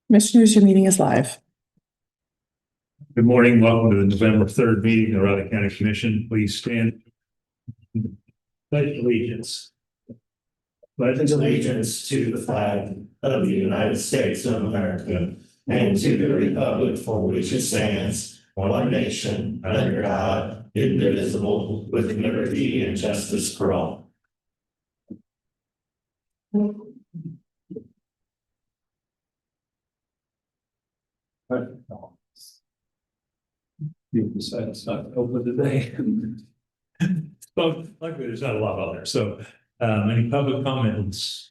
Commissioners, your meeting is live. Good morning. Welcome to the November 3rd meeting of the Riley County Commission. Please stand. Pledge allegiance. Pledge allegiance to the flag of the United States of America and to the republic for which it stands, one nation, under God, indivisible, with liberty and justice for all. You decided it's not open today. Well, luckily there's not a lot out there. So, any public comments?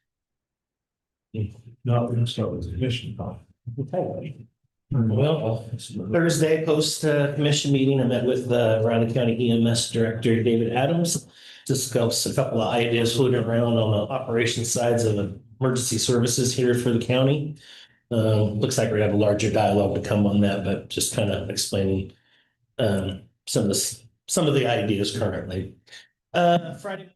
No, we're gonna start with the commission comment. Well, Thursday post commission meeting, I met with Riley County EMS Director David Adams. Discussed a couple of ideas floating around on the operation sides of emergency services here for the county. Looks like we're gonna have a larger dialogue to come on that, but just kind of explaining some of the ideas currently. Friday,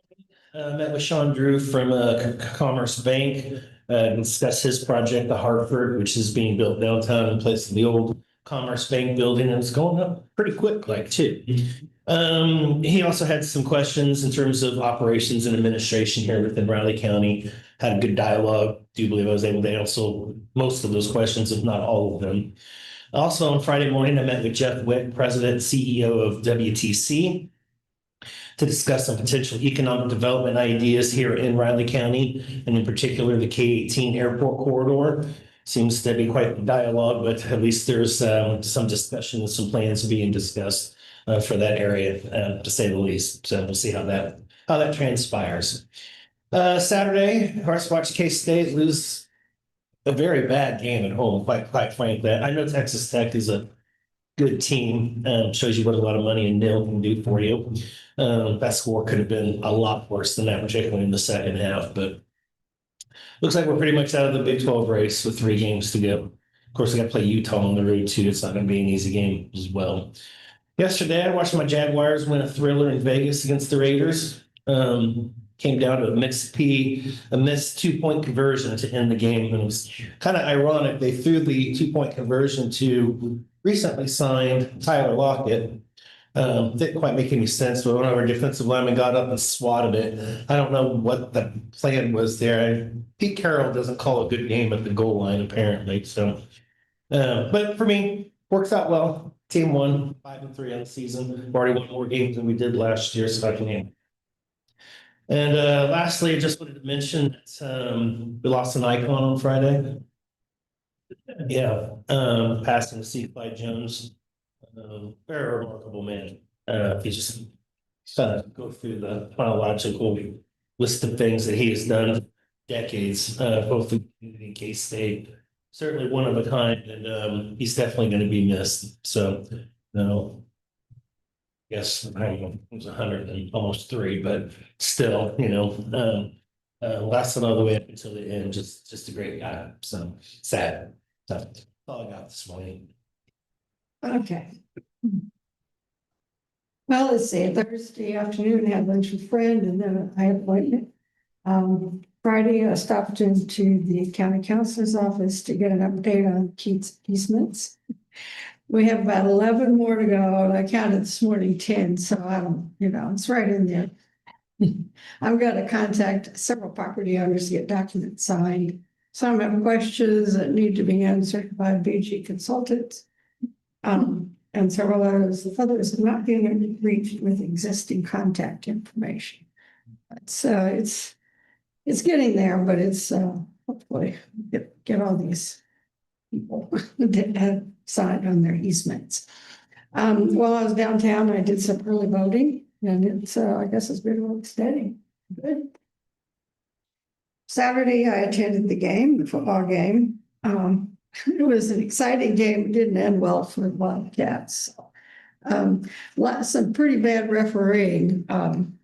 met with Sean Drew from Commerce Bank, discussed his project, the Hartford, which is being built downtown in place of the old Commerce Bank building, and it's going up pretty quick, like too. He also had some questions in terms of operations and administration here within Riley County. Had a good dialogue. Do believe I was able to answer most of those questions, if not all of them. Also on Friday morning, I met with Jeff Wick, President and CEO of WTC, to discuss some potential economic development ideas here in Riley County, and in particular, the K-18 airport corridor. Seems to be quite the dialogue, but at least there's some discussion and some plans being discussed for that area, to say the least. So we'll see how that transpires. Saturday, Horse watched K-State lose a very bad game at home, quite frankly. I know Texas Tech is a good team. Shows you what a lot of money and nil can do for you. That score could have been a lot worse than that, particularly in the second half. But looks like we're pretty much out of the Big 12 race with 3 games to go. Of course, we got to play Utah on the road too. It's not going to be an easy game as well. Yesterday, I watched my Jaguars win a thriller in Vegas against the Raiders. Came down to a missed 2-point conversion to end the game. And it was kind of ironic. They threw the 2-point conversion to recently signed Tyler Lockett. Didn't quite make any sense, but one of our defensive linemen got up and swatted it. I don't know what the plan was there. Pete Carroll doesn't call a good game at the goal line, apparently. So, but for me, works out well. Team won 5-3 on the season. We've already won more games than we did last year, so I can handle. And lastly, I just wanted to mention that we lost an icon on Friday. Yeah, passing to see Clyde Jones. Very remarkable man. If you just go through the chronological list of things that he has done, decades, both in K-State, certainly one of a kind, and he's definitely going to be missed. So, no. Yes, I don't know, it was 100 and almost 3, but still, lasted all the way up until the end. Just a great guy. So sad. That's all I got this morning. Okay. Well, let's see, Thursday afternoon, I had lunch with a friend, and then I had an appointment. Friday, I stopped into the county counselor's office to get an update on Keats easements. We have about 11 more to go, and I counted this morning 10, so I don't, it's right in there. I've got to contact several property owners to get documents signed. Some have questions that need to be answered by BG consultants. And several others have not been reached with existing contact information. It's getting there, but it's hopefully get all these people that have signed on their easements. While I was downtown, I did some early voting, and it's I guess it's been really steady. Good. Saturday, I attended the football game. It was an exciting game. It didn't end well for the Wildcats. Some pretty bad refereeing.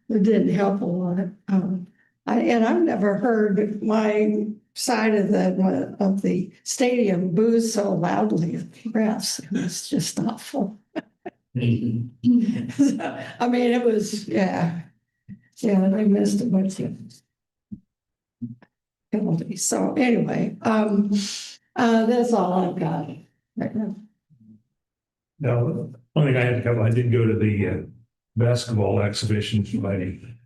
It didn't help a lot. And I've never heard my side of the stadium boo so loudly at the refs. It was just awful. It was, they missed a bunch of penalties. So anyway, That's all I've got right now. No, one thing I had to cover, I did go to the basketball exhibition fighting.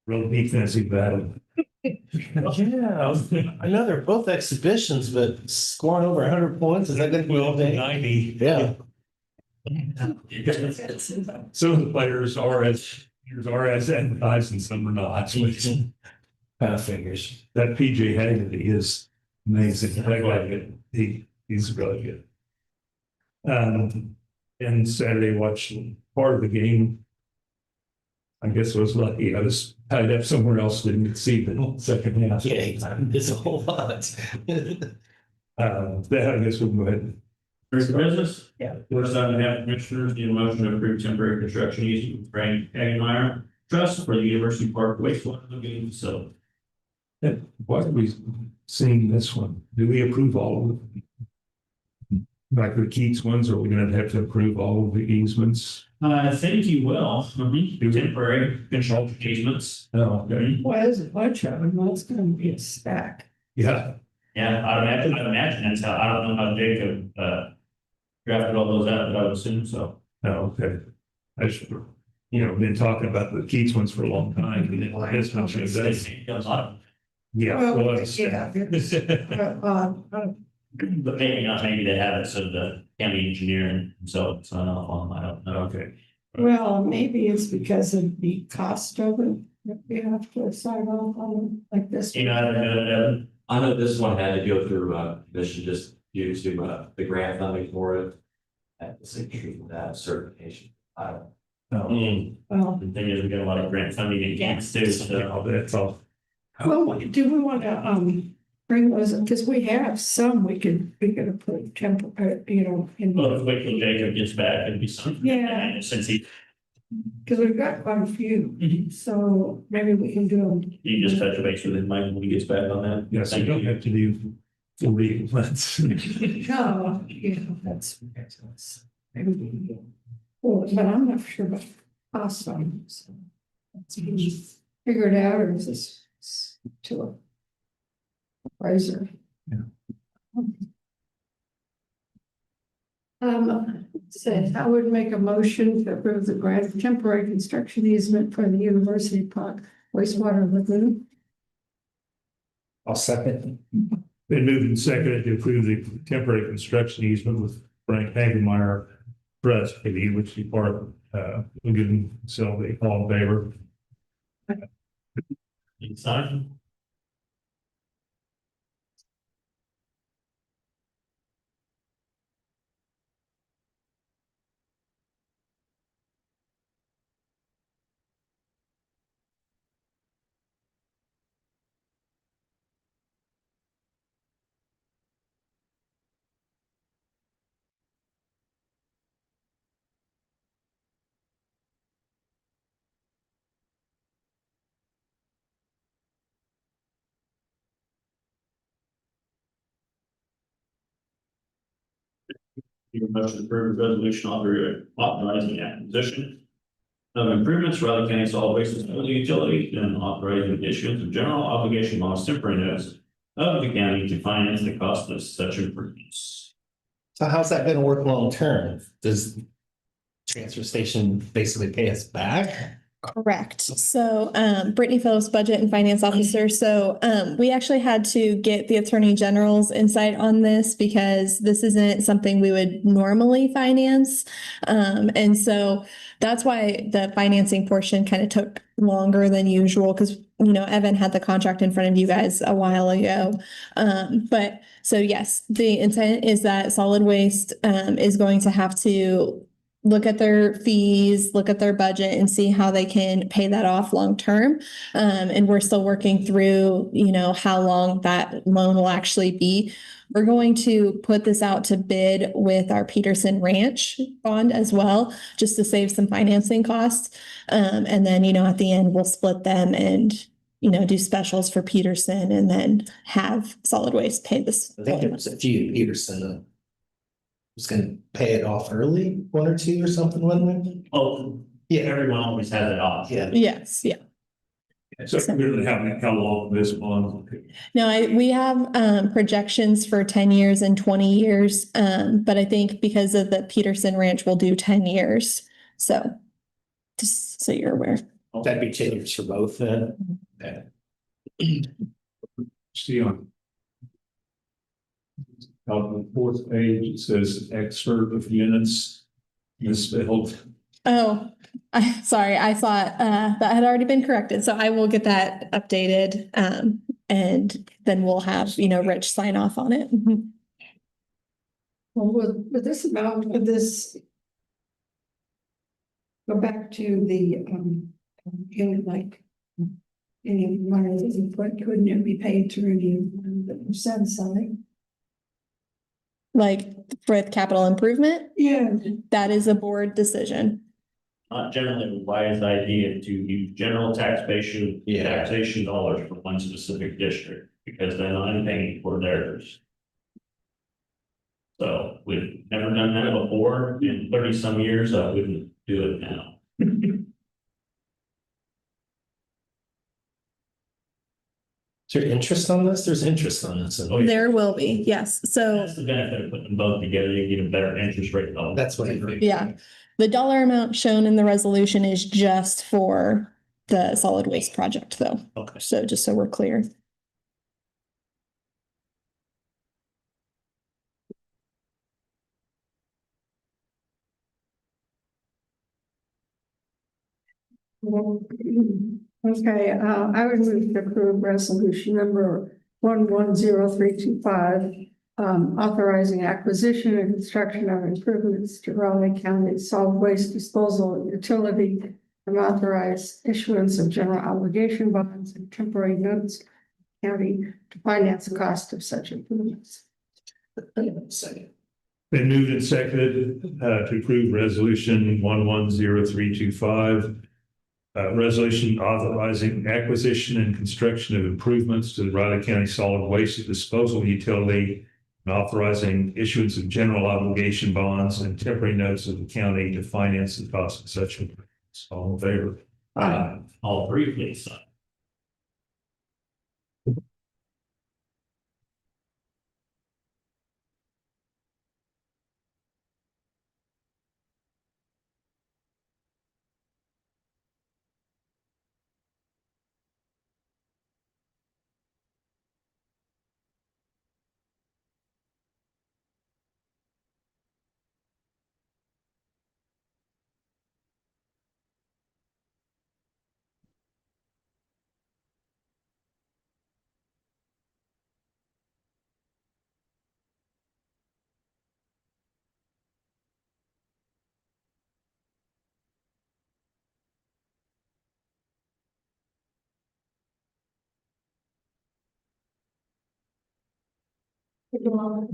Real defensive battle. Yeah, I know they're both exhibitions, but scoring over 100 points, is that gonna be all day? 90. Yeah. Some of the players are as advertised and some are not. Kind of figures. That PJ Haggerty is amazing. That guy, he's really good. And Saturday watched part of the game. I guess I was lucky. I was tied up somewhere else, didn't see the second half. Yeah, it's a whole lot. That I guess we'll go ahead. First business? Yeah. First item, we have commissioners need a motion to approve temporary construction easement with Frank Hagemeyer Trust for the University Park wastewater lagoon facility. Why are we seeing this one? Do we approve all of them? Like the Keats ones, are we gonna have to approve all of the easements? I think you will. Temporary construction easements. Oh, okay. Well, there's a bunch of them. Well, it's gonna be a stack. Yeah, Yeah, I'd imagine that's how, I don't know how Jacob, drafted all those out, but I would assume so. oh, okay. I just, been talking about the Keats ones for a long time. This one should have done. A lot of, Yeah. Well, well, it's- yeah, but maybe they have it, so the county engineer himself sign off on, I don't know. Okay, Well, maybe it's because of the cost of it, that we have to sign off on like this. You know, Evan? I know this one had to go through, commission just due to, the grant funding for it. At the signature for that certification. I don't. no, Well, The thing is, we got a lot of grant funding in Kansas too, so. that's all. well, do we want to, bring those, because we have some we could put temporary, in. Well, let's wait till Jacob gets back and be something. Yeah. Since he, Because we've got quite a few, so maybe we can do them. you just touch base with him, Mike, when he gets back on that. Yes, you don't have to do 40 months. No, that's ridiculous. Maybe we can do. Well, but I'm not sure about cost on them, so. Let's figure it out, or is this to a appraiser? Yeah. Said I would make a motion to approve the grant of temporary construction easement for the University Park wastewater lagoon. I'll second. Been moved and seconded to approve the temporary construction easement with Frank Hagemeyer Trust for the University Park, lagoon facility. All in favor? You sign? Your motion to approve the resolution authorizing the acquisition of improvements for Raleigh County solid waste disposal utility and authorizing the issuance of general obligation bonds temporary notes of the county to finance the cost of such improvements. So how's that gonna work long term? Does transfer station basically pay us back? Correct. So Brittany Phillips, Budget and Finance Officer. So we actually had to get the Attorney General's insight on this because this isn't something we would normally finance. And so that's why the financing portion kind of took longer than usual because, Evan had the contract in front of you guys a while ago. But so yes, the intent is that solid waste is going to have to look at their fees, look at their budget and see how they can pay that off long term. And we're still working through, how long that loan will actually be. We're going to put this out to bid with our Peterson Ranch bond as well, just to save some financing costs. And then, at the end, we'll split them and, do specials for Peterson and then have solid waste pay this. I think there was a few Peterson was gonna pay it off early, one or two or something, wasn't it? Oh, Yeah. everyone always has it off. Yeah. Yes, yeah. So clearly, how long this one? No, we have projections for 10 years and 20 years. But I think because of the Peterson Ranch, we'll do 10 years. So just so you're aware. That'd be 10 years for both then. See on the fourth page, it says excerpt of units misspelled. Oh, sorry, I thought that had already been corrected. So I will get that updated. And then we'll have, Rich sign off on it. Well, with this amount, would this go back to the, like, any money that you put, couldn't it be paid through any that you set aside? Like for capital improvement, Yeah. that is a board decision. Not generally a wise idea to use general taxation, Yeah. taxation dollars for one specific district, because then I'm paying for theirs. So we've never done that before in 30-some years. I wouldn't do it now. Is there interest on this? There's interest on this. Oh, yeah. There will be, yes. So That's the benefit of putting them both together. You get a better interest rate. That's what I heard. yeah, the dollar amount shown in the resolution is just for the solid waste project though. Okay. So just so we're clear. Okay, I would move to approve resolution number 110325, authorizing acquisition and construction of improvements to Raleigh County solid waste disposal utility and authorize issuance of general obligation bonds and temporary notes county to finance the cost of such improvements. Second. Been moved and seconded to approve resolution 110325. Resolution authorizing acquisition and construction of improvements to the Riley County Solid Waste Disposal Utility and authorizing issuance of general obligation bonds and temporary notes of the county to finance the cost of such improvements. All in favor? All three, please.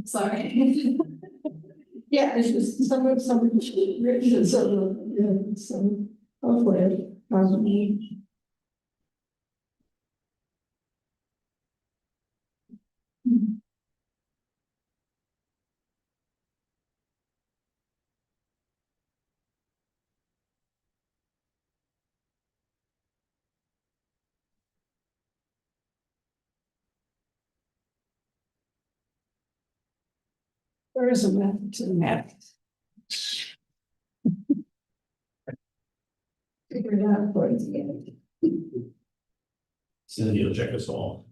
Sorry. Yeah, it's just some written and some, yeah, some hopefully. There is a method to the madness. Figure it out for you. Cindy will check us all.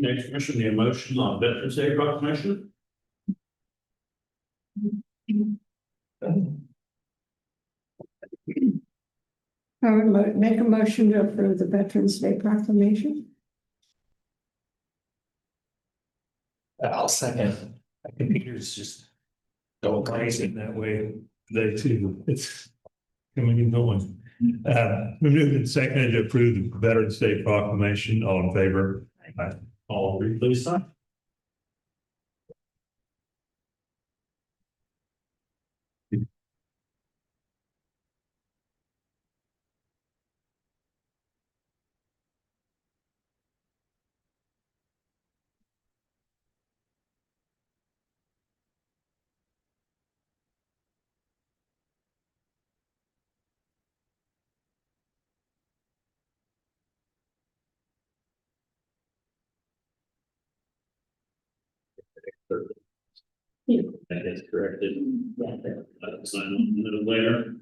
Next, Commissioner, the motion on Veterans Day proclamation. I would make a motion to approve the Veterans Day proclamation. I'll second. My computer's just going crazy. In that way, they too, it's coming and going. We moved and seconded to approve the Veterans Day proclamation. All in favor? Aye. All agree, please sign. That is corrected. Sign on a little later.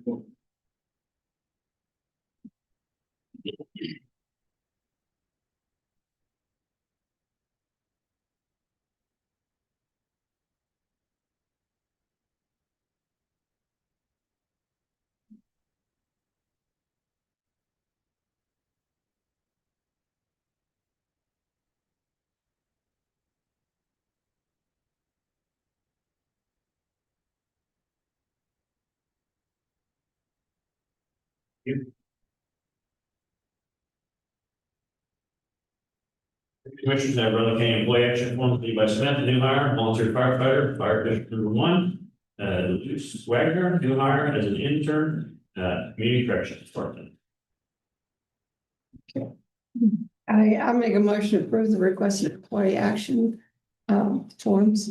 Commissioners have Rutherford County Employee Action Form, lead by Smith, new hire, volunteer firefighter, fire district number 1. Luce Wagner, new hire as an intern, community corrections department. I make a motion to approve the requested employee action forms.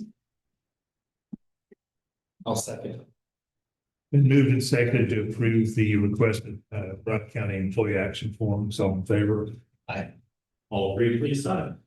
I'll second. Been moved and seconded to approve the requested Rutherford County Employee Action Forms. All in favor? Aye. All agree, please sign.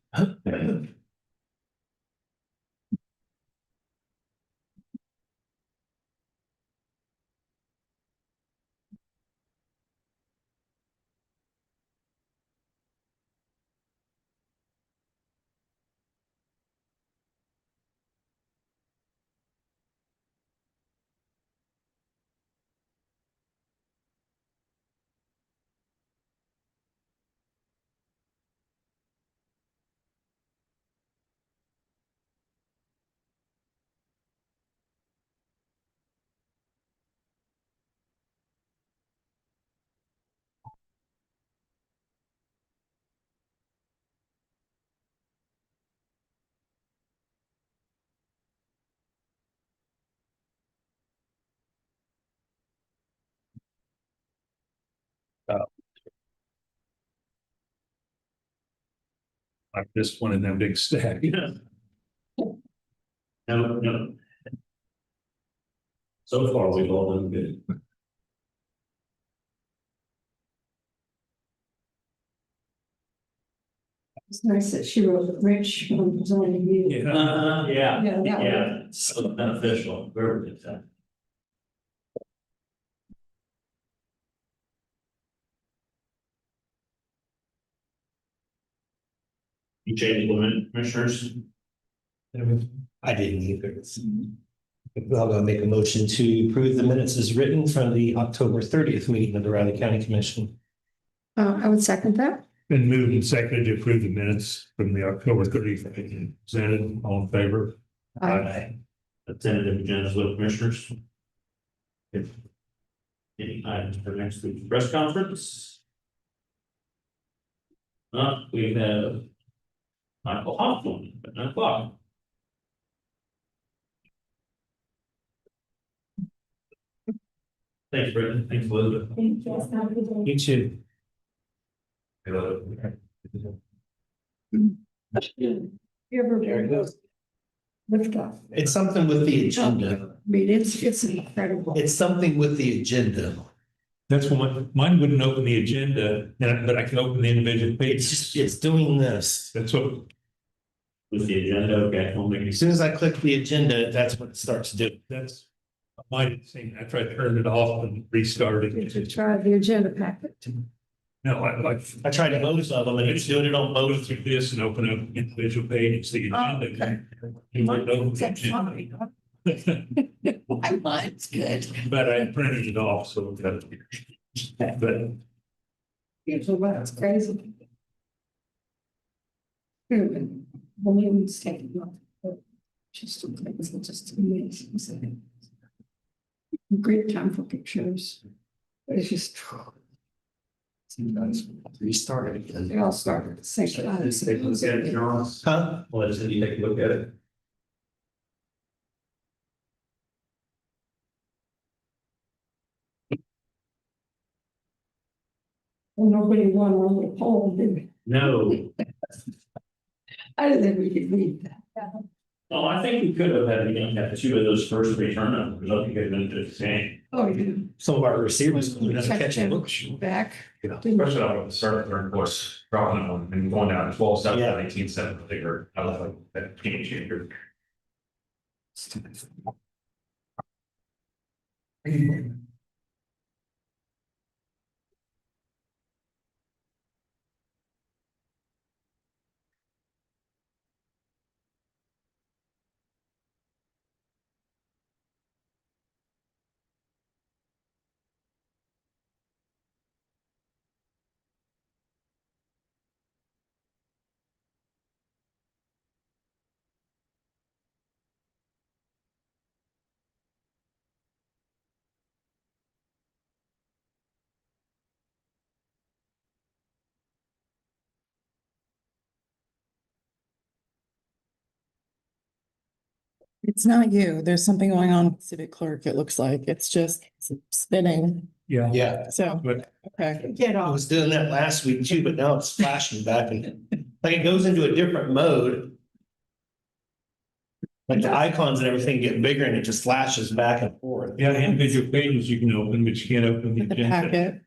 Like this one in that big stack. Yeah. No. So far, we've all done good. It's nice that she wrote Rich from zoning you. Yeah, Yeah, that yeah, so beneficial, very good time. You change the limit, commissioners? I didn't either. I'll go make a motion to approve the minutes as written from the October 30th meeting of the Riley County Commission. I would second that. Been moved and seconded to approve the minutes from the October 30th meeting. Presented. All in favor? Aye. The tentative agendas with commissioners. Any items for next week's press conference? We have Michael Hoffman at 9 o'clock. Thanks, Brendan. Thanks, Elizabeth. You too. You ever There it goes. lift off? It's something with the agenda. I mean, it's incredible. It's something with the agenda. That's one, mine wouldn't open the agenda, but I can open the individual pages. It's doing this. That's what, With the agenda, okay, we'll make As soon as I click the agenda, that's what it starts doing. that's mine. I tried to turn it off and restarted To it. try the agenda packet. No, I tried both of them and it's doing it on go both. through this and open up individual pages, the agenda. You might know. Mine's good. But I printed it off, so that. But That's crazy. Balloons taking off. Just amazing. Great time for pictures. But it's just. Restarted. They all started at the same time. Take a look at it, Charles. Huh? Well, just you take a look at it. Well, nobody won on the poll, did we? No, I didn't think we could read that. well, I think we could have had two of those first three turnovers, I think it been the same. Oh, you Some of our receivers we have to check catch them it. back. Especially out with the start of the third course, dropping them and going down 12-7, Yeah. 18-7, I think, or I was like, that game changer. It's not you. There's something going on with Civic Clerk, it looks like. It's just spinning. yeah. Yeah, So, But okay. Get I off. was doing that last week too, but now it's flashing back and like it goes into a different mode. Like the icons and everything get bigger and it just flashes back and forth. yeah, individual pages you can open, but you can't open the The agenda. packet.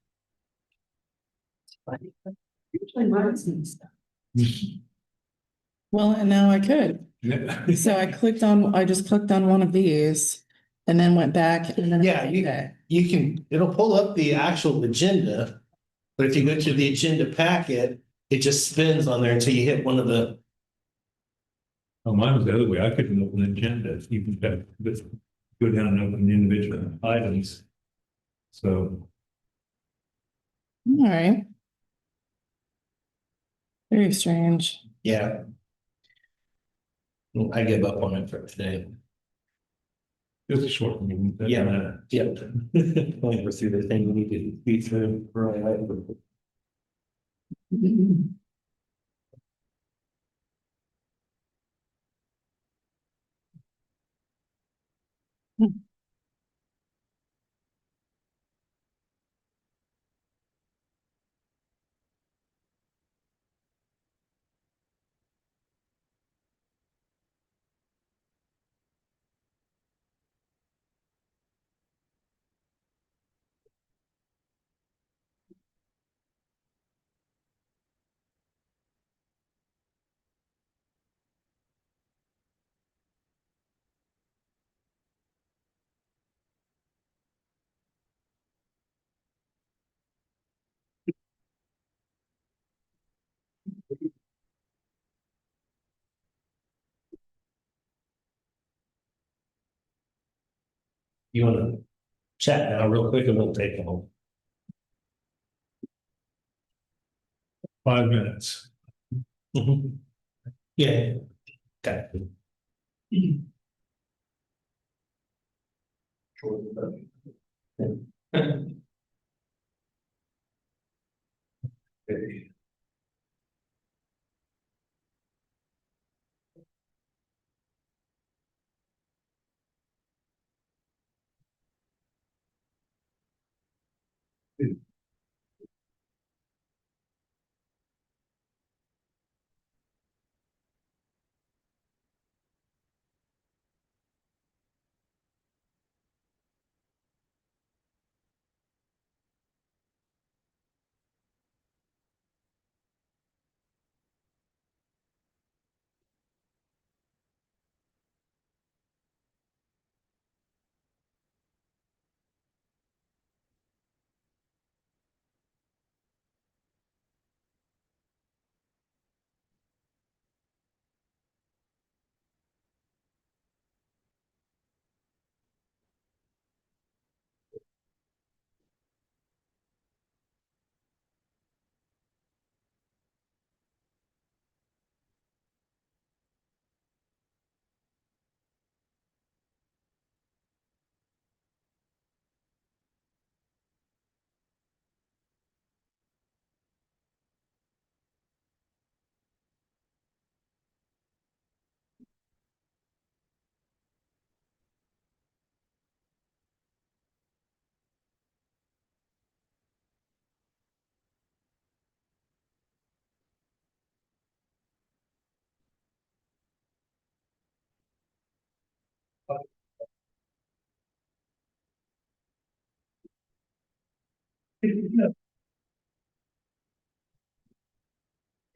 Usually mine's and stuff. Well, and now I could. So I just clicked on one of these and then went back and then. Yeah, you can, it'll pull up the actual agenda. But if you go to the agenda packet, it just spins on there until you hit one of the, Oh, mine was the other way. I couldn't open the agenda. You can just go down and open the individual items. So, All right. Very strange. yeah. I give up on it for today. it's a short meeting. Yeah. Yep. Going through the thing we need to be through. Right. You wanna chat now real quick and we'll take them. 5 minutes. Yeah. Okay. Okay.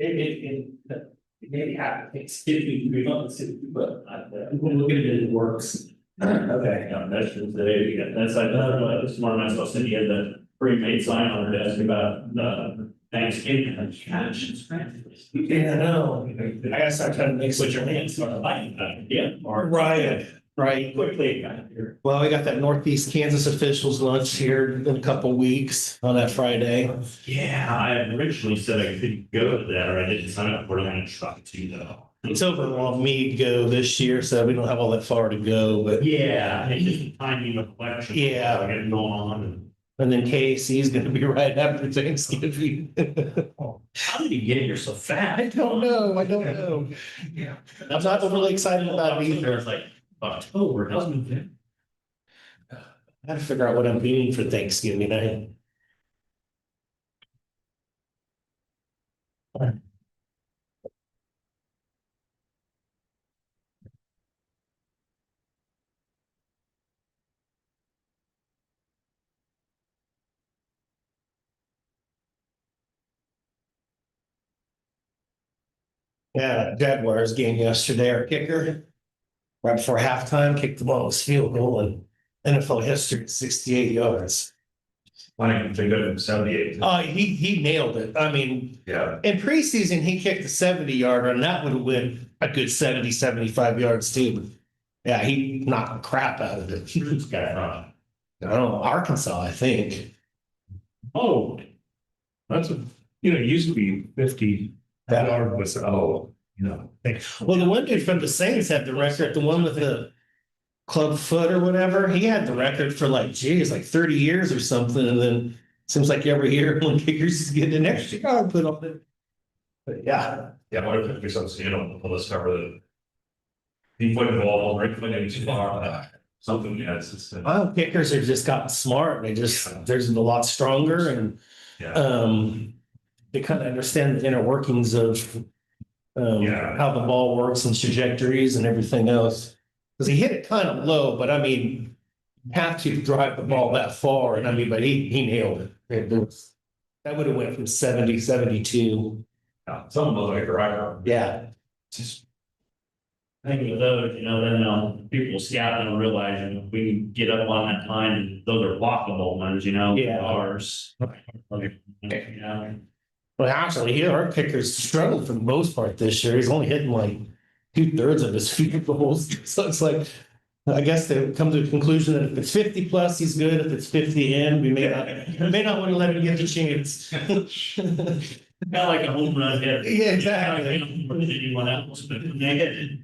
it maybe it's 53 months, but we'll look at it, it works. Okay. Yeah, that's just the, yeah, that's like, this morning I saw Cindy had the pre-made sign on her desk about the Thanksgiving, and gosh, it's great. Yeah, I know. I gotta start trying to make Put such your a hands on the light, yeah, or. Right. Quickly it got here. Well, we got that Northeast Kansas officials lunch here in a couple weeks on that Friday. Yeah, I originally said I couldn't go to that, or I didn't sign up for it, I'm gonna try to though. It's over in Long Mead go this year, so we don't have all that far to go, but. Yeah, it's just the timing of election. Yeah. Getting going on and. And then KAC is gonna be right after Thanksgiving. How did you get here so fast? I don't know. Yeah. I'm not overly excited about it either. It's like October, doesn't it? I gotta figure out what I'm eating for Thanksgiving. Yeah, Jaguars game yesterday, our kicker. Right before halftime, kicked the longest field goal in NFL history, 68 yards. I didn't think of 78. Oh, he nailed it. I mean, Yeah. in preseason, he kicked a 70-yarder, and that would have been a good 70, 75 yards too. Yeah, he knocked the crap out of it. This guy, I don't know, Arkansas, I think. Oh, That's a, it used to be 50 Yeah. yard was, Well, the one dude from the Saints had the record, the one with the club foot or whatever, he had the record for like 30 years or something, and then seems like every year one kickers is getting an extra yard put on it. But yeah, Yeah, what if it was something, we'll discover that. He put the ball, right, put it too far, something, yeah, it's. well, kickers have just gotten smart. They're a lot stronger and Yeah. they kind of understand the inner workings of Yeah. how the ball works and trajectories and everything else. Because he hit it kind of low, but I mean, you have to drive the ball that far, and I mean, but he nailed it. That would have went from 70, 72. Yeah, some of those like right. Yeah. Just. I think with those, then people scout and realize, we can get up on that line, and those are walkable ones, Yeah. ours. Yeah. Well, actually, here our kickers struggled for the most part this year. He's only hitting like 2/3 of his field goals. So it's like, I guess they come to the conclusion that if it's 50 plus, he's good. If it's 50 in, we may not want to let him get the chance. Kind of like a home run hit. Yeah, exactly. More than anyone else, but when they hit it.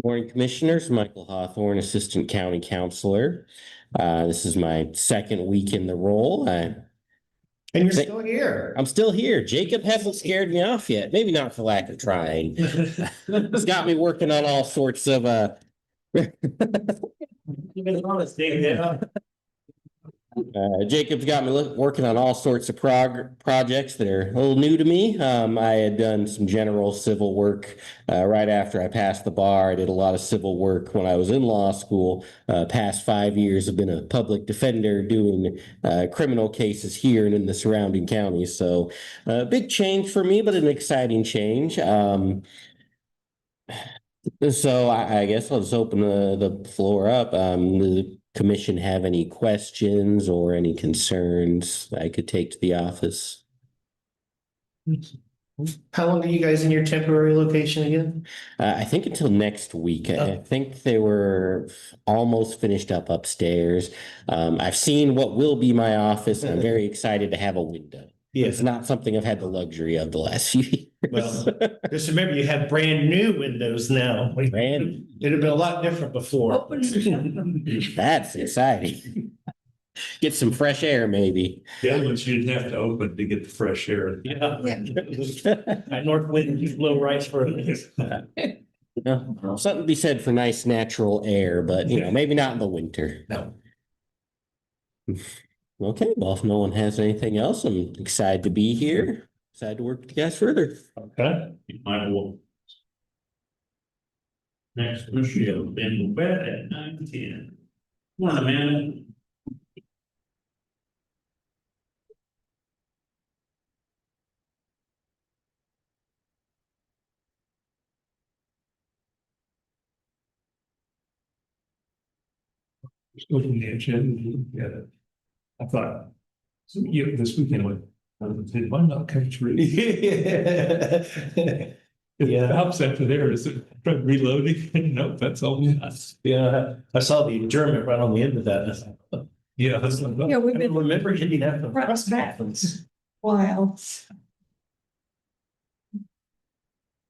Morning, Commissioners. Michael Hawthorne, Assistant County Counselor. This is my second week in the role. And you're still here. I'm still here. Jacob hasn't scared me off yet. Maybe not for lack of trying. He's got me working on all sorts of You've been honest, David. Jacob's got me working on all sorts of projects that are a little new to me. I had done some general civil work right after I passed the bar. I did a lot of civil work when I was in law school. Past 5 years, I've been a public defender doing criminal cases here and in the surrounding counties. So a big change for me, but an exciting change. So I guess I'll just open the floor up. The commission have any questions or any concerns I could take to the office? How long are you guys in your temporary location again? I think until next week. I think they were almost finished up upstairs. I've seen what will be my office, and I'm very excited to have a window. It's Yes. not something I've had the luxury of the last few years. Well, just remember you have brand new windows now. Brand- It'd have been a lot different before. That's exciting. Get some fresh air, maybe. The other ones you didn't have to open to get the fresh air. Yeah. That north wind you blow right through. No, something to be said for nice natural air, but maybe not in the winter. No. Okay, well, if no one has anything else, I'm excited to be here. Excited to work with you guys further. Okay. Michael. Next, we have Ben Webb at 9:10. Morning, Amanda. Open the agenda, yeah. I thought, so yeah, this weekend, did one not come through? Yeah. It stops after there, is it reloading? Nope, that's all. Yeah, I saw the adjournment right on the end of that. and I thought, Yeah, that's. Yeah, we've I been remember hitting that. Runs back. Of wild.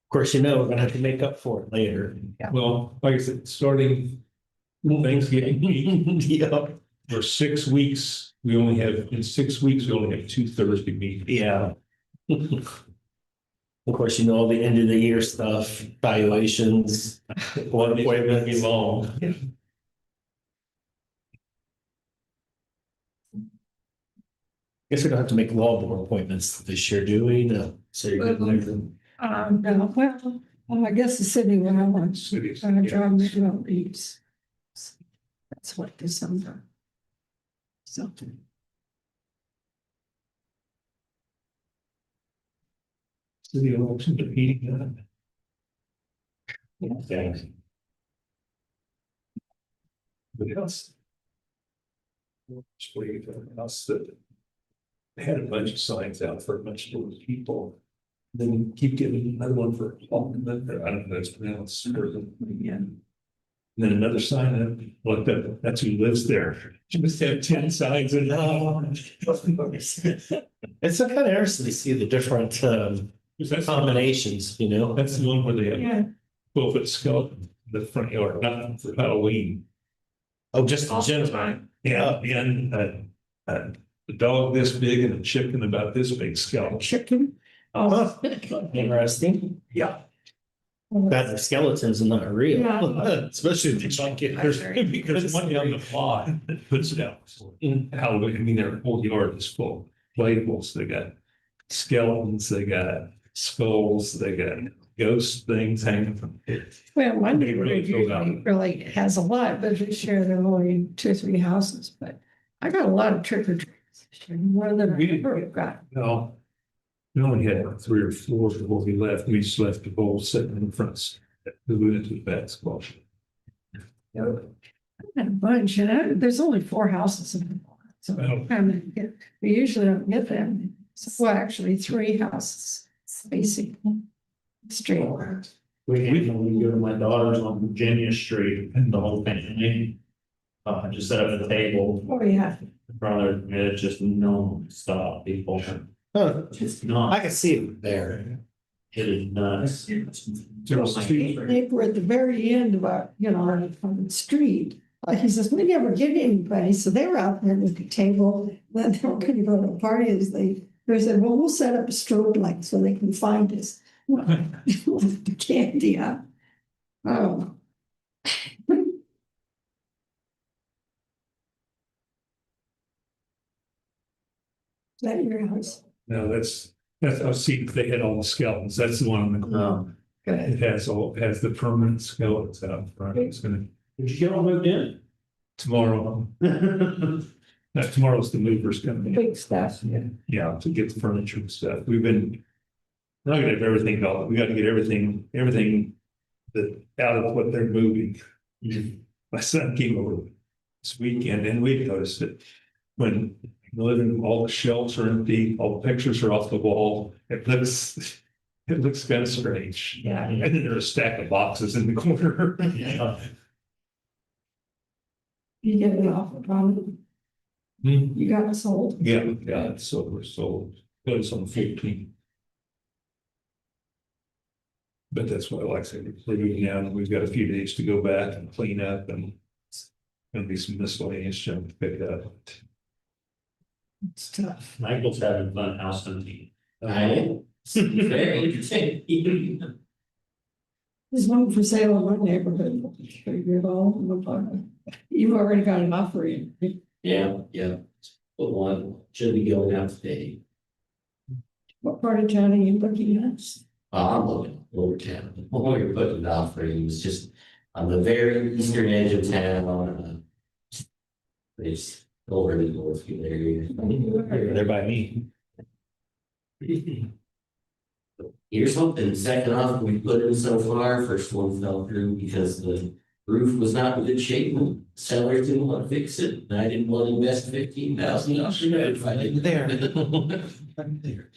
course, you know, we're gonna have to make up for it later. Well, like I said, starting Thanksgiving week, Yeah. for 6 weeks, in 6 weeks, we only have 2 Thursday meetings. Yeah. Of course, you know, all the end of the year stuff, valuations, one appointment be long. Guess we don't have to make law board appointments this year, do we? No. So you're good there. No, well, I guess the city will have one. Cities, Job yeah. Midwell leaves. That's what December. So. City election, the meeting. Thanks. But else. Just waiting for everyone else that. They had a bunch of signs out for a bunch of those people. Then keep getting another one for, I don't know if that's pronounced. Yeah. And then another sign up, looked up, that's who lives there. You must have 10 signs in. It's so kind of interesting to see the different combinations, you know? That's the one where they have Yeah, 12-foot skeleton in the front yard, not for Halloween. Oh, just in general. Yeah, and a dog this big and a chicken about this big skeleton. chicken. Oh, interesting. Yeah. That the skeletons are not real, Yeah. especially if they like it. There's one down the lot that puts it out. Halloween, I mean, their whole yard is full of inflatables. They got skeletons, they got skulls, they got ghost things hanging from it. Well, one They really neighborhood filled out. usually really has a lot, but this year there are only 2 or 3 houses, but I got a lot of trick or treats, more than I We didn't ever get- got. No. We only had 3 or 4 before we left. We just left the bowl sitting in the front. We went to the basketball. I had a bunch, and there's only 4 houses in the block, so Oh. we usually don't get them. Well, actually, 3 houses, basically. Straight. We go to my daughter's on Virginia Street and the whole family. Just set up a table Oh, yeah. in front of it, it's just non-stop people. Huh, Just I not, can see it there. it is nuts. My neighbor at the very end of our, on the street, he says, we never get anybody. So they were out there with the table. Then they were going to go to parties. They said, well, we'll set up a strobe light so they can find us. The candy, huh? Oh. Is that your house? No, I've seen if they had all the skeletons. That's the one on the corner. Good. It has the permanent skeletons out front. It's gonna, Did you get all moved in? tomorrow, tomorrow's the movers coming in. Big stuff. Yeah, to get the furniture and stuff. We're not gonna have everything out. We gotta get everything that out of what they're moving. My son came over this weekend and we noticed it when the living room, all the shelves are empty, all the pictures are off the wall. It looks kind of strange. Yeah. And then there's a stack of boxes in the corner. Yeah. You get it off the problem. Hmm. You got it sold. Yeah, so we're sold. It was on 14. But that's what, like I said, we're moving now, and we've got a few days to go back and clean up, and it's gonna be some miscellaneous junk to pick up. It's tough. Michael's having fun house hunting. I am. Very interesting. There's one for sale in my neighborhood. You've already got an offer in. Yeah. But one should be going out today. What part of town are you looking at? I'm looking at Lower Town. When we were putting it off, it was just on the very eastern edge of town. There's over the north there. They're by me. Here's hoping, second off, we put in so far, first one fell through because the roof was not in good shape. And sellers didn't want to fix it, and I didn't want to invest $15,000. There.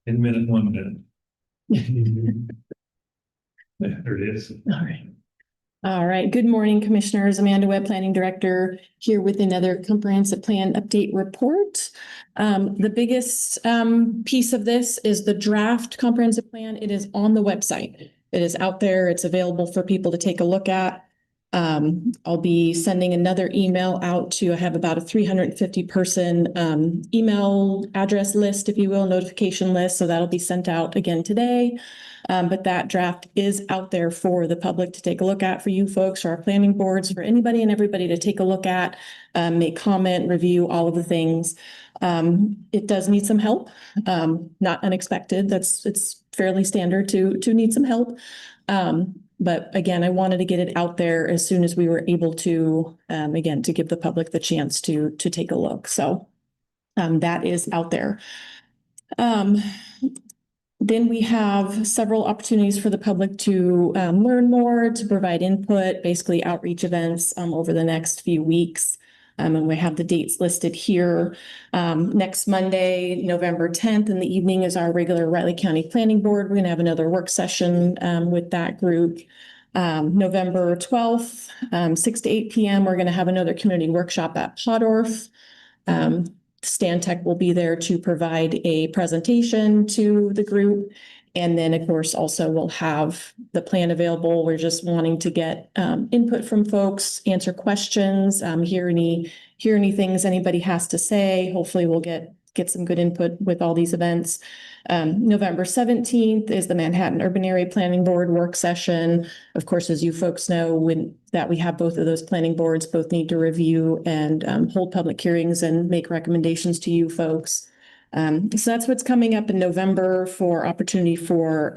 In minute, 1 minute. There it is. All right. All right. Good morning, Commissioners. Amanda Webb, Planning Director, here with another comprehensive plan update report. The biggest piece of this is the draft comprehensive plan. It is on the website. It is out there. It's available for people to take a look at. I'll be sending another email out to, I have about a 350 person email address list, if you will, notification list. So that'll be sent out again today. But that draft is out there for the public to take a look at, for you folks, for our planning boards, for anybody and everybody to take a look at, make comment, review, all of the things. It does need some help, not unexpected. It's fairly standard to need some help. But again, I wanted to get it out there as soon as we were able to, again, to give the public the chance to take a look. So that is out there. Then we have several opportunities for the public to learn more, to provide input, basically outreach events over the next few weeks. And we have the dates listed here. Next Monday, November 10th in the evening is our regular Riley County Planning Board. We're going to have another work session with that group. November 12th, 6 to 8 p.m. We're going to have another community workshop at Podorf. Stantec will be there to provide a presentation to the group. And then, of course, also we'll have the plan available. We're just wanting to get input from folks, answer questions, hear any things anybody has to say. Hopefully we'll get some good input with all these events. November 17th is the Manhattan Urban Area Planning Board work session. Of course, as you folks know, that we have both of those planning boards, both need to review and hold public hearings and make recommendations to you folks. So that's what's coming up in November for opportunity for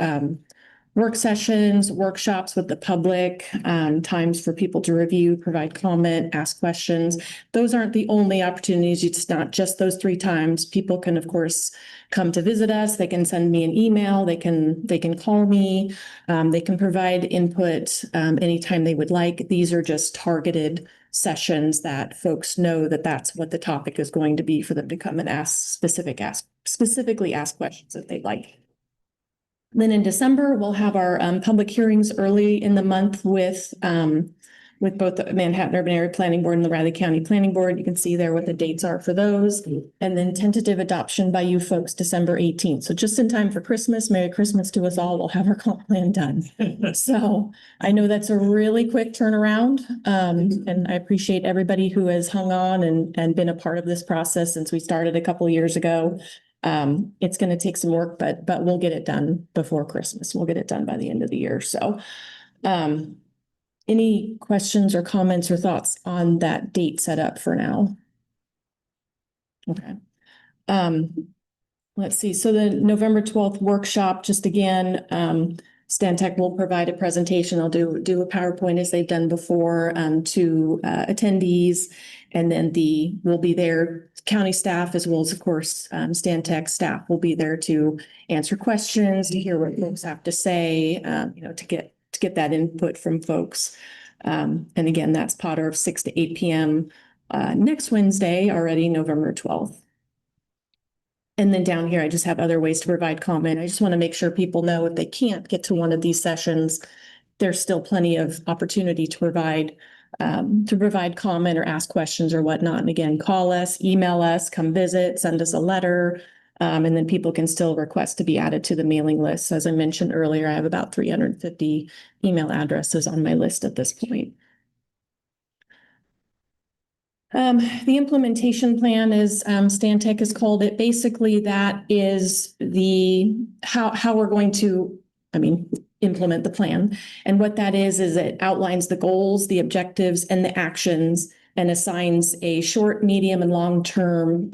work sessions, workshops with the public, times for people to review, provide comment, ask questions. Those aren't the only opportunities. It's not just those 3 times. People can, of course, come to visit us. They can send me an email. They can call me. They can provide input anytime they would like. These are just targeted sessions that folks know that that's what the topic is going to be for them to come and specifically ask questions that they'd like. Then in December, we'll have our public hearings early in the month with both the Manhattan Urban Area Planning Board and the Riley County Planning Board. You can see there what the dates are for those. And then tentative adoption by you folks, December 18th. So just in time for Christmas. Merry Christmas to us all. We'll have our comp plan done. So I know that's a really quick turnaround. And I appreciate everybody who has hung on and been a part of this process since we started a couple of years ago. It's going to take some work, but we'll get it done before Christmas. We'll get it done by the end of the year. So, any questions or comments or thoughts on that date set up for now? Okay. Let's see. So the November 12th workshop, just again, Stantec will provide a presentation. They'll do a PowerPoint as they've done before to attendees. And then we'll be there, county staff, as well as, of course, Stantec staff will be there to answer questions, to hear what folks have to say, to get that input from folks. And again, that's Potter of 6 to 8 p.m. Next Wednesday, already November 12th. And then down here, I just have other ways to provide comment. I just want to make sure people know if they can't get to one of these sessions, there's still plenty of opportunity to provide comment or ask questions or whatnot. And again, call us, email us, come visit, send us a letter. And then people can still request to be added to the mailing list. As I mentioned earlier, I have about 350 email addresses on my list at this point. The implementation plan is, Stantec has called it. Basically, that is how we're going to, implement the plan. And what that is it outlines the goals, the objectives, and the actions, and assigns a short, medium, and long-term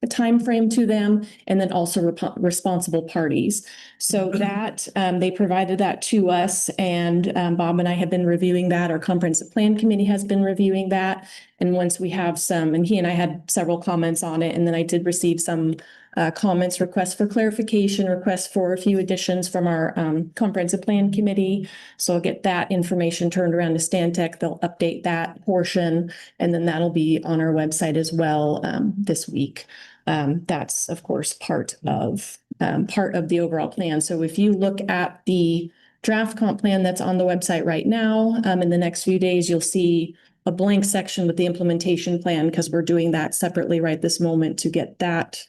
a time frame to them, and then also responsible parties. So that they provided that to us, and Bob and I have been reviewing that. Our comprehensive plan committee has been reviewing that. And once we have some, and he and I had several comments on it, and then I did receive some comments, requests for clarification, requests for a few additions from our comprehensive plan committee. So I'll get that information turned around to Stantec. They'll update that portion, and then that'll be on our website as well this week. That's, of course, part of the overall plan. So if you look at the draft comp plan that's on the website right now, in the next few days, you'll see a blank section with the implementation plan, because we're doing that separately right this moment to get that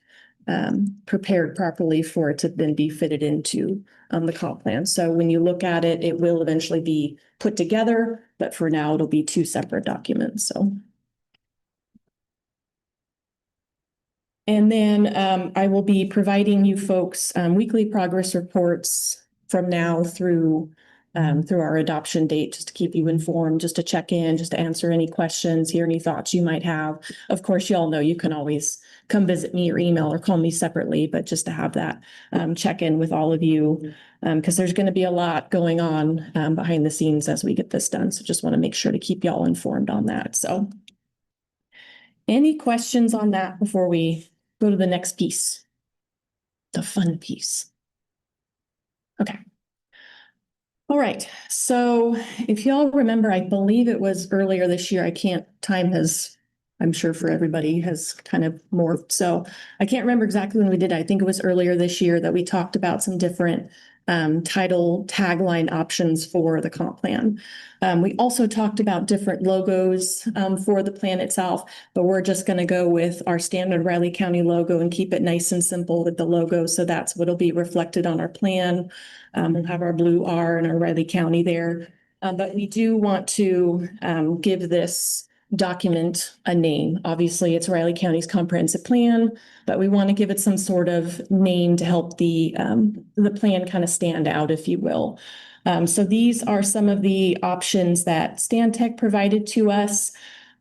prepared properly for it to then be fitted into the comp plan. So when you look at it, it will eventually be put together, but for now it'll be 2 separate documents. So. And then I will be providing you folks weekly progress reports from now through our adoption date, just to keep you informed, just to check in, just to answer any questions, hear any thoughts you might have. Of course, you all know you can always come visit me or email or call me separately, but just to have that check in with all of you, because there's going to be a lot going on behind the scenes as we get this done. So just want to make sure to keep y'all informed on that. So any questions on that before we go to the next piece, the fun piece? Okay. All right. So if y'all remember, I believe it was earlier this year. Time has, I'm sure for everybody, has kind of morphed. So I can't remember exactly when we did it. I think it was earlier this year that we talked about some different title tagline options for the comp plan. We also talked about different logos for the plan itself, but we're just going to go with our standard Riley County logo and keep it nice and simple with the logo. So that's what'll be reflected on our plan. We'll have our blue R and our Riley County there. But we do want to give this document a name. Obviously, it's Riley County's comprehensive plan, but we want to give it some sort of name to help the plan kind of stand out, if you will. So these are some of the options that Stantec provided to us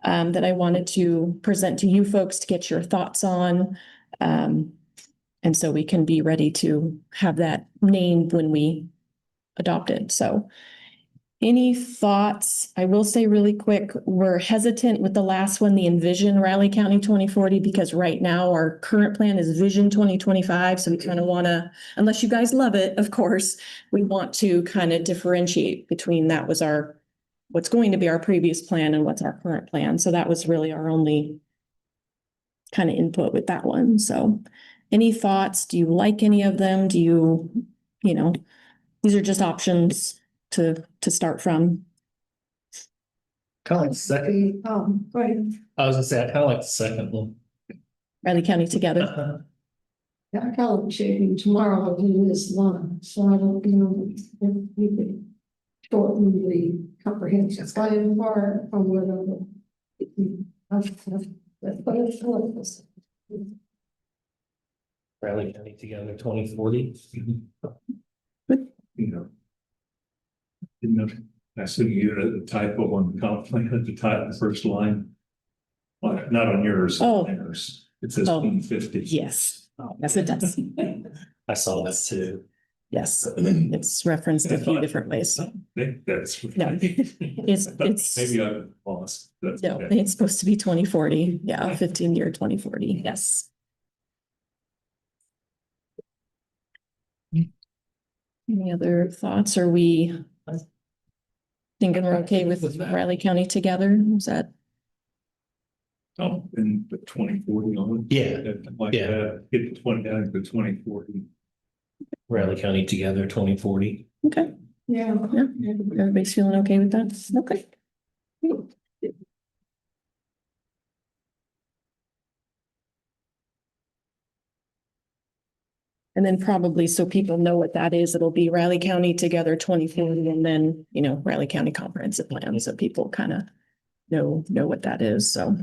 that I wanted to present to you folks to get your thoughts on. And so we can be ready to have that named when we adopted. So any thoughts? I will say really quick, we're hesitant with the last one, the Envision Riley County 2040, because right now our current plan is Vision 2025. So we kind of want to, unless you guys love it, of course, we want to kind of differentiate between that was what's going to be our previous plan and what's our current plan. So that was really our only kind of input with that one. So any thoughts? Do you like any of them? Do you, these are just options to start from. Kind of like the second, Go ahead. I was gonna say, I kind of like the second one. Riley County together. Uh-huh. Yeah, I call it shading tomorrow, I'll do this line, so I don't, if you could shorten the comprehensive plan part or whatever. That's what it's for. Riley County Together 2040. Didn't know, I see you had a typo on the comp plan at the top, the first line. Well, not on yours. Oh. On yours. It says Oh. 150. Yes, yes, it does. I saw that too. Yes, it's referenced a few different ways. I think that's. No, it's. Maybe I lost. That's No, okay. it's supposed to be 2040. Yeah, 15-year 2040. Yes. Any other thoughts? Are we thinking we're okay with Riley County together? Is that? Oh, and the 2040 on it. Yeah. Like Yeah. that, get the 20, down to the 2040. Riley County Together 2040. Okay, Yeah. yeah, everybody's feeling okay with that? Okay. And then probably so people know what that is, it'll be Riley County Together 2040 and then, Riley County Comprehensive Plan. So people kind of know what that is. So.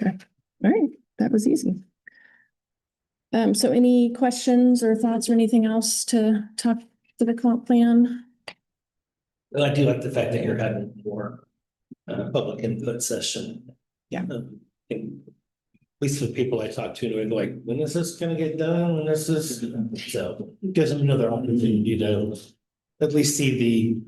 Okay, all right, that was easy. So any questions or thoughts or anything else to talk to the comp plan? Well, I do like the fact that you're having more public input session. Yeah. At least for people I talk to, they're like, when is this gonna get done? When is this? So it gives them another opportunity to at least see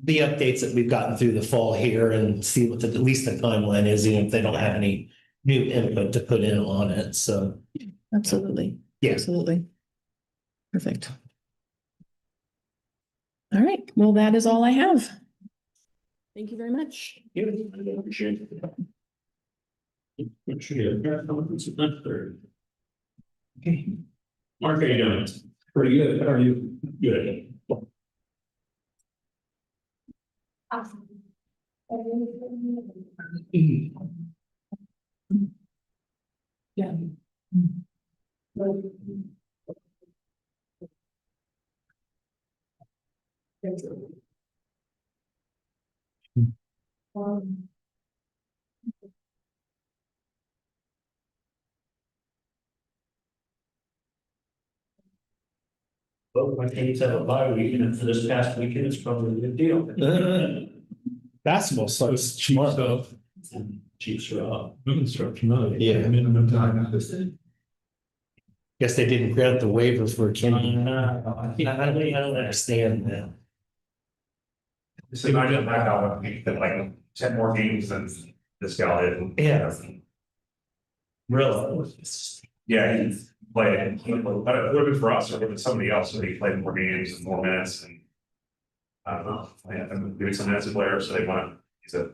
the updates that we've gotten through the fall here and see what at least the timeline is, even if they don't have any new input to put in on it. So, Absolutely. yeah. Absolutely. Perfect. All right, well, that is all I have. Thank you very much. Appreciate it. Okay. Mark, how you doing? Pretty good. How are you? Good. Yeah. Well, my teams have a bye week, and for this past weekend, it's probably a good deal. Basketball starts Cheap tomorrow. stuff. Chiefs are up. Women's start tonight. Yeah. Minimum time. Guess they didn't grant the waiver for Kenny. I I don't understand that. So I just back out, we did like 10 more games than this guy did. Yeah. Really? Yeah, he played, but it would have been for us, or it would have been somebody else, so he played more games and more minutes and. I don't know, yeah, and maybe some minutes player, so they want, he's a.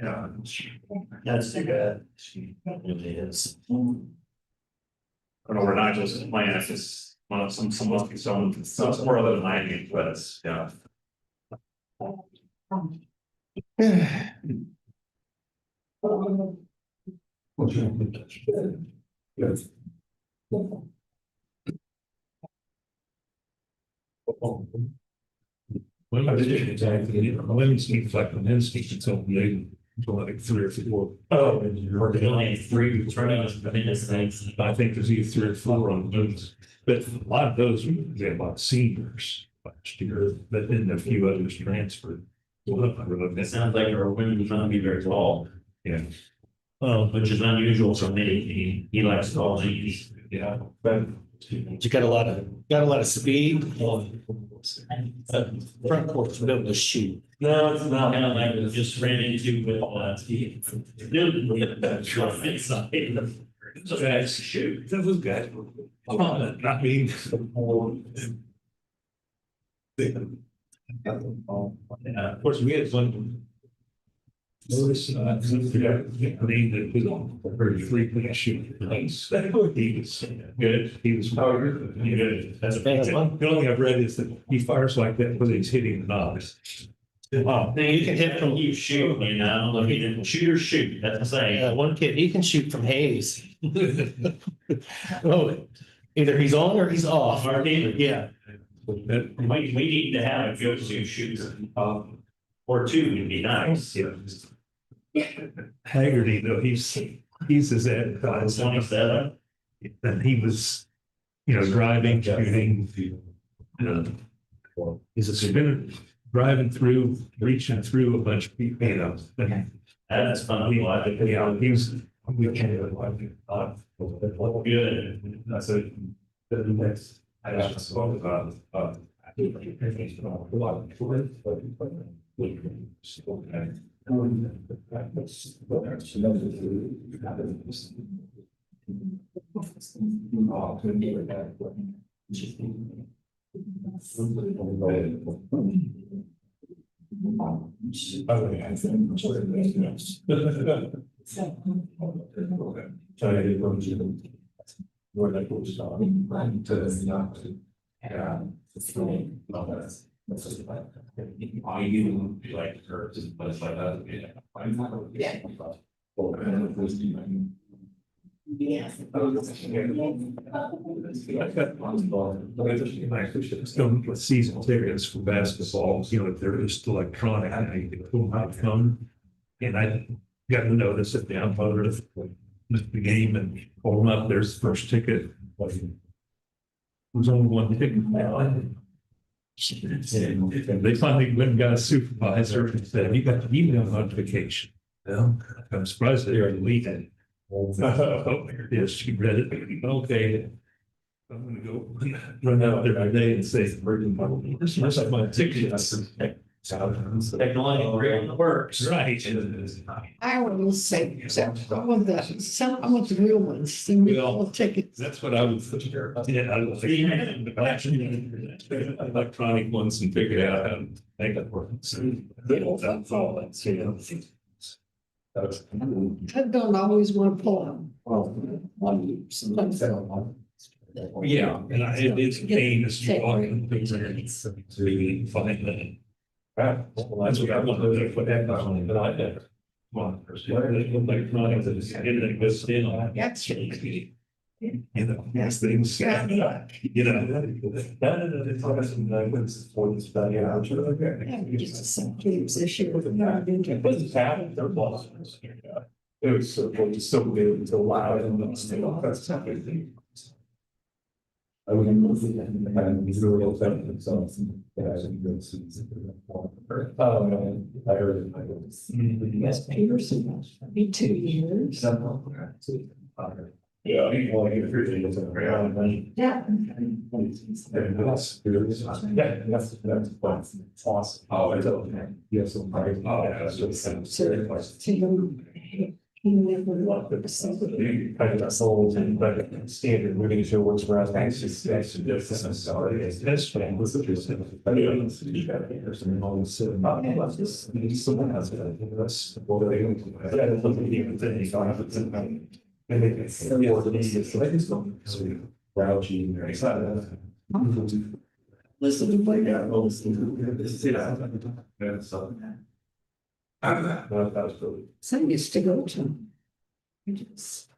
Yeah. That's too bad. It really is. I don't know where Nigel's playing, if it's one of some must be some more other than Miami, but it's, yeah. Women's team, like the men's team, it's only like 3 or 4. Oh, we're only 3 running fitness things. I think there's either 3 or 4 on those, but a lot of those, we had a lot of seniors last year, but then a few others transferred. It sounds like our women's gonna be very tall, Yeah, which is unusual for me. He likes tall ladies. yeah, but You got a lot of speed. Front porch to be able to shoot. No, it's not. Kind of like we just ran into with, So guys, shoot. That was good. Not me. Of course, we had one. Notice, name that was on very frequent shoot. He was good. He was. Good. That's That's fun. the only thing I've read is that he fires like that because he's hitting the knobs. Wow. Now you can hit from, You shoot, you know, look, you didn't shoot or shoot, that's the saying. one kid, he can shoot from haze. Oh, either he's on or he's off. Yeah. We need to have a go-to shooter, or two would be nice. Haggerty, though, he's his advertised. 27. And he was, driving, shooting. He's been driving through, reaching through a bunch of people, That's fun. He was. We can't. Good. That's it. The next. I just spoke about. Some with season tickets for basketball, they're just electronic, and you can pull them out phone. And I got to notice that the downloader the game and pull them up, there's the first ticket. There's only one ticket. They finally went and got a supervisor and said, "You got the email notification." Well, I'm surprised they are deleted. Oh, there it is. She read it. Okay. I'm gonna go run out there today and say, "This is my ticket." Technology really works. Right. I always say, I want the real ones, and we all take it. That's what I would. Yeah, I would think. Electronic ones and figure out how to make it work. I don't always want to pull them. One, sometimes. Yeah, and it's a pain as you walk in things to really find that. That's what I want to do, put that on, but I did. One person, electronic, everything goes in on. That's Yes, things. just some games issue. It was so good to allow them to that's something. I would move it and it's really affecting themselves. I heard it. Yes, Peterson, be 2 years. Yeah. Well, you appreciate it. Yeah. That's awesome. Oh, it's okay. Yes. Oh, that's just. Kind of sold and like standard moving to works for us. That's just. That's sorry. That's fine. Was it just. Someone has it. That's. And it's. Grouchy and very excited. Listen to play that. That was really. So I used to go to. Just.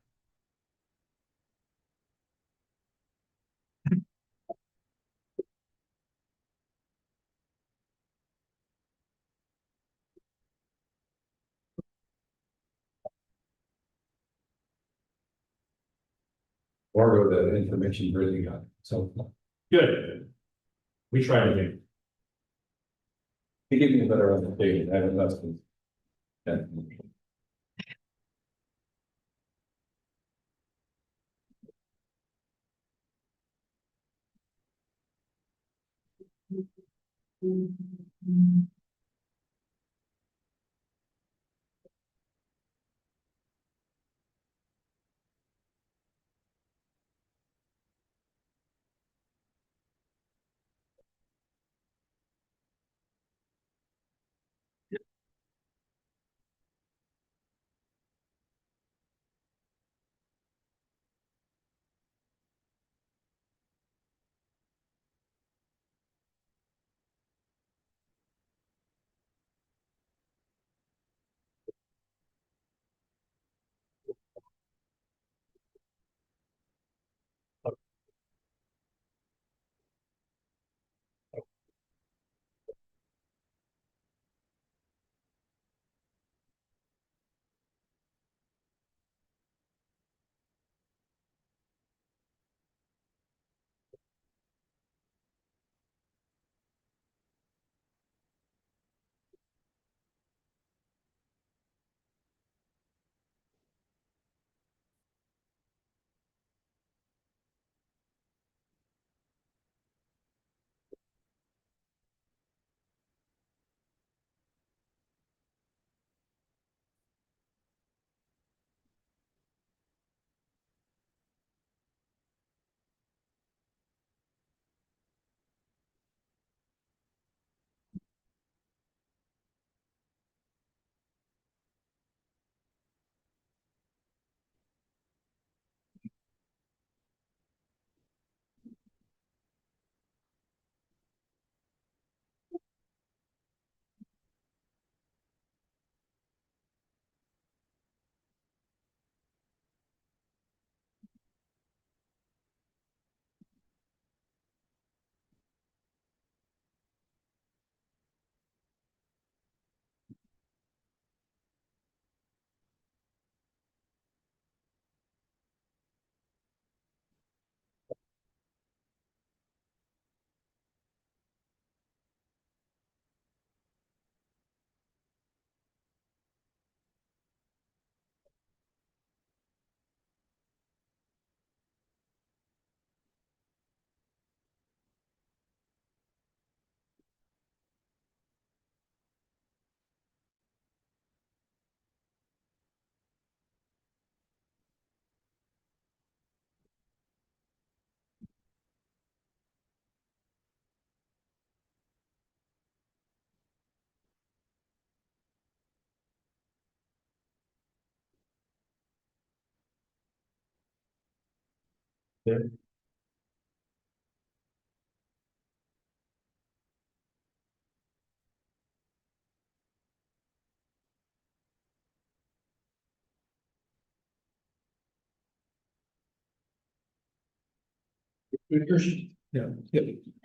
Or the information really got, so Good. We try to do. he gave me a better understanding, I don't know. Yeah.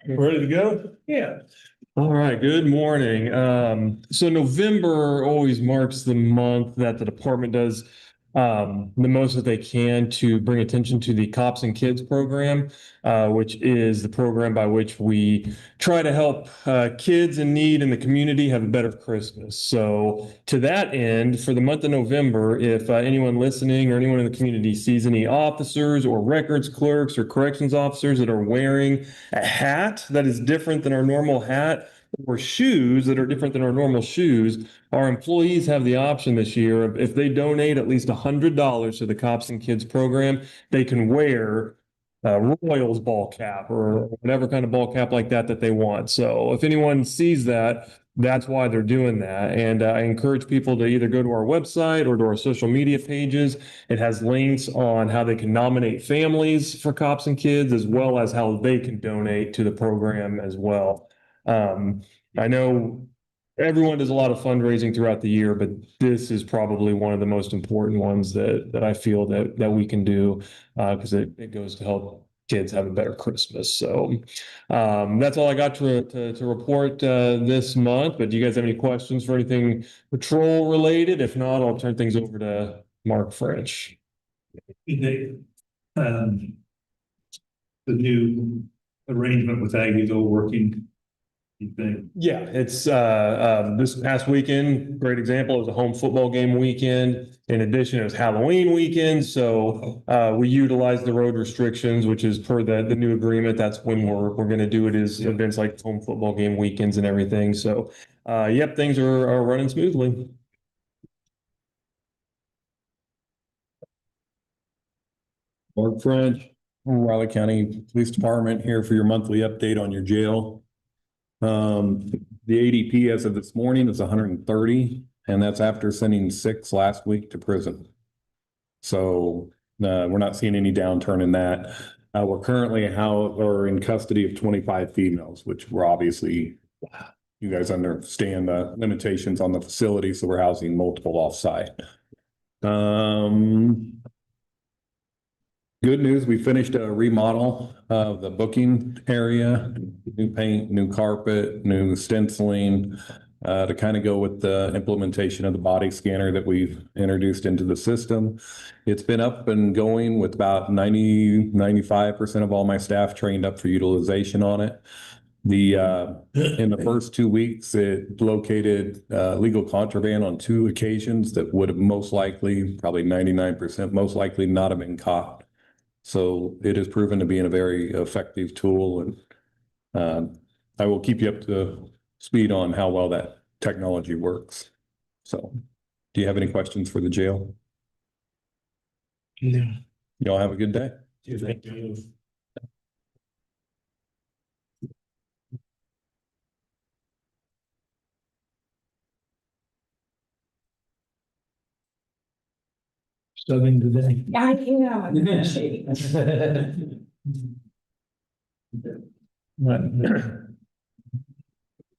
Ready to go? Yeah. All right, good morning. So November always marks the month that the department does the most that they can to bring attention to the Cops and Kids program, which is the program by which we try to help kids in need in the community have a better Christmas. So to that end, for the month of November, if anyone listening or anyone in the community sees any officers or records clerks or corrections officers that are wearing a hat that is different than our normal hat, or shoes that are different than our normal shoes, our employees have the option this year, if they donate at least $100 to the Cops and Kids program, they can wear a Royals ball cap or whatever kind of ball cap like that they want. So if anyone sees that, that's why they're doing that. And I encourage people to either go to our website or to our social media pages. It has links on how they can nominate families for Cops and Kids, as well as how they can donate to the program as well. I know everyone does a lot of fundraising throughout the year, but this is probably one of the most important ones that I feel that we can do, because it goes to help kids have a better Christmas. So that's all I got to report this month. But do you guys have any questions for anything patrol related? If not, I'll turn things over to Mark French. The new arrangement with Aggieville working you think? Yeah, it's this past weekend, great example, it was a home football game weekend. In addition, it was Halloween weekend, so we utilized the road restrictions, which is per the new agreement. That's when we're gonna do it, is events like home football game weekends and everything. So yep, things are running smoothly. Mark French, Raleigh County Police Department, here for your monthly update on your jail. The ADP as of this morning is 130, and that's after sending 6 last week to prison. So we're not seeing any downturn in that. We're currently in custody of 25 females, which we're obviously, you guys understand the limitations on the facility, so we're housing multiple offsite. Good news, we finished a remodel of the booking area, new paint, new carpet, new stenciling, to kind of go with the implementation of the body scanner that we've introduced into the system. It's been up and going with about 95% of all my staff trained up for utilization on it. In the first 2 weeks, it located legal contraband on 2 occasions that would have most likely, probably 99% most likely not have been caught. So it has proven to be a very effective tool, and I will keep you up to speed on how well that technology works. So do you have any questions for the jail? No. Y'all have a good day. Thank you. Studying today. I am.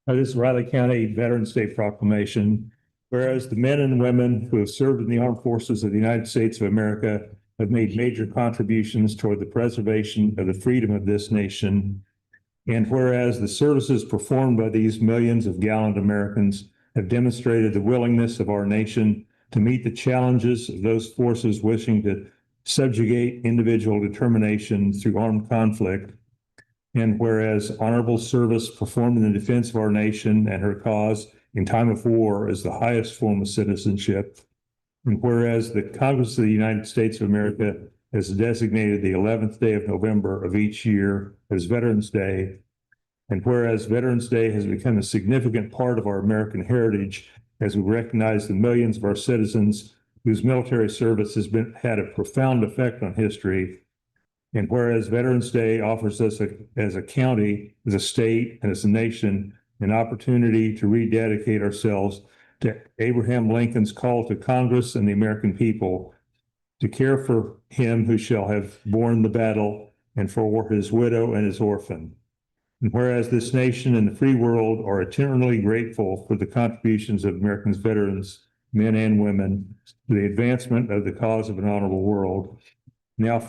This is Riley County Veterans Day Proclamation. Whereas the men and women who have served in the armed forces of the United States of America have made major contributions toward the preservation of the freedom of this nation. And whereas the services performed by these millions of gallant Americans have demonstrated the willingness of our nation to meet the challenges of those forces wishing to subjugate individual determination through armed conflict. And whereas honorable service performed in the defense of our nation and her cause in time of war is the highest form of citizenship. And whereas the Congress of the United States of America has designated the 11th day of November of each year as Veterans Day. And whereas Veterans Day has become a significant part of our American heritage as we recognize the millions of our citizens whose military service has had a profound effect on history. And whereas Veterans Day offers us as a county, as a state, and as a nation, an opportunity to rededicate ourselves to Abraham Lincoln's call to Congress and the American people to care for him who shall have borne the battle and for his widow and his orphan. And whereas this nation and the free world are eternally grateful for the contributions of Americans' veterans, men and women, to the advancement of the cause of an honorable world. Now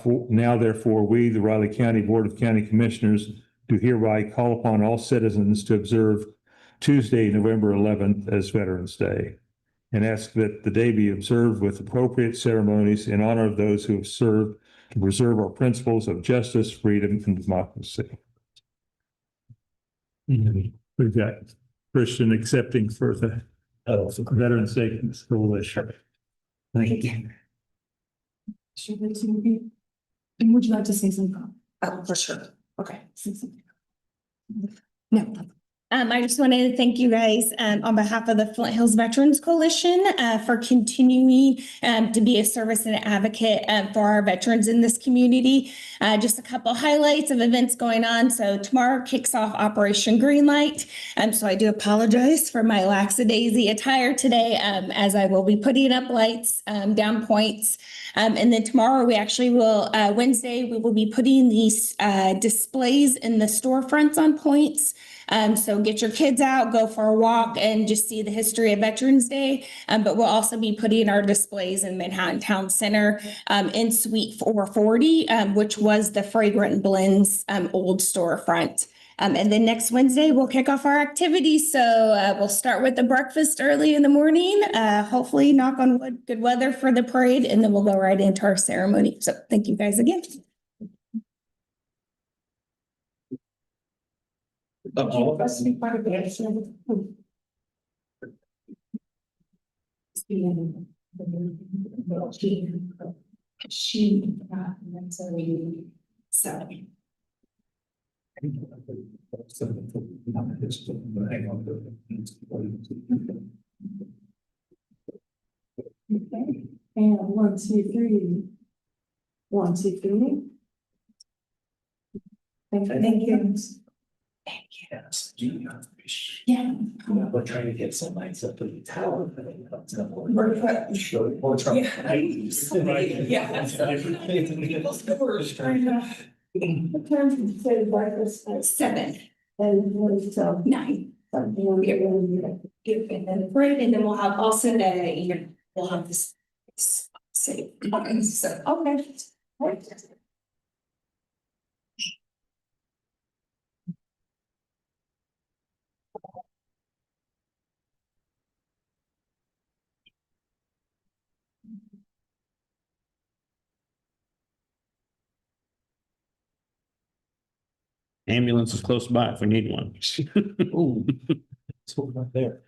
therefore, we, the Riley County Board of County Commissioners, do hereby call upon all citizens to observe Tuesday, November 11th as Veterans Day, and ask that the day be observed with appropriate ceremonies in honor of those who have served to preserve our principles of justice, freedom, and democracy. We've got Christian accepting for the Veterans Day Coalition. Thank you. And would you like to say something? Oh, for sure. Okay. No. I just wanted to thank you guys on behalf of the Flint Hills Veterans Coalition for continuing to be a service and advocate for our veterans in this community. Just a couple highlights of events going on. So tomorrow kicks off Operation Greenlight. So I do apologize for my lackadaisy attire today, as I will be putting up lights, down points. And then tomorrow we actually will, Wednesday, we will be putting these displays in the storefronts on points. So get your kids out, go for a walk, and just see the history of Veterans Day. But we'll also be putting our displays in Manhattan Town Center in Suite 440, which was the Fragrant Blends old storefront. And then next Wednesday, we'll kick off our activities. So we'll start with the breakfast early in the morning, hopefully knock on wood, good weather for the parade, and then we'll go right into our ceremony. So thank you guys again. all of us. Supposed to be part of it, so. Okay, and 1, 2, 3. 1, 2, 3. Thank you. Yes. Yeah. We're trying to get some lights up in the tower. We're trying. Yeah. What time did you say breakfast? 7. And was 9. And then break, and then we'll have also we'll have this. Say, so, Okay. Right. Ambulance is close by if we need one. Ooh. It's not there.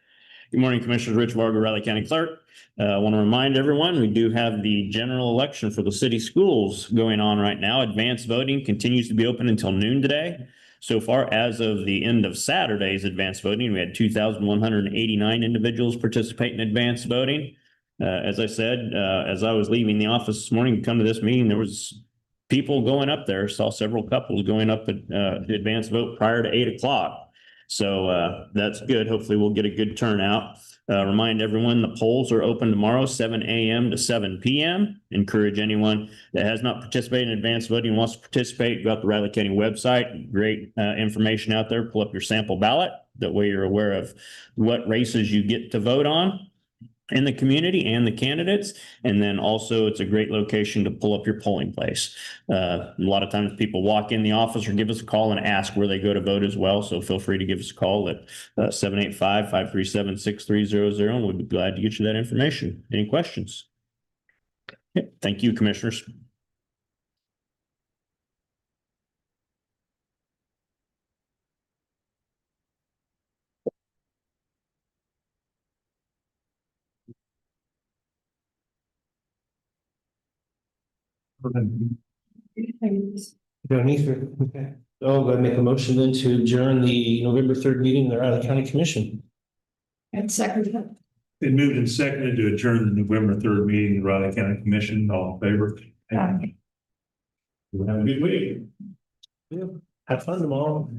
Good morning, Commissioners. Rich Varga, Riley County Clerk. I want to remind everyone, we do have the general election for the city schools going on right now. Advanced voting continues to be open until noon today. So far, as of the end of Saturday's advanced voting, we had 2,189 individuals participate in advanced voting. As I said, as I was leaving the office this morning to come to this meeting, there was people going up there. Saw several couples going up at the advanced vote prior to 8 o'clock. So that's good. Hopefully we'll get a good turnout. Remind everyone the polls are open tomorrow, 7 a.m. to 7 p.m. Encourage anyone that has not participated in advanced voting and wants to participate, go out to the Riley County website. Great information out there. Pull up your sample ballot. That way you're aware of what races you get to vote on in the community and the candidates. And then also it's a great location to pull up your polling place. A lot of times people walk in the office or give us a call and ask where they go to vote as well. So feel free to give us a call at 785-537-6300 and we'd be glad to get you that information. Any questions? Okay, thank you, Commissioners. Don't need to. Okay. Oh, go ahead and make a motion then to adjourn the November 3rd meeting of the Riley County Commission. And second. Been moved and seconded to adjourn the November 3rd meeting of the Riley County Commission. All in favor? Have a good week. Have fun tomorrow.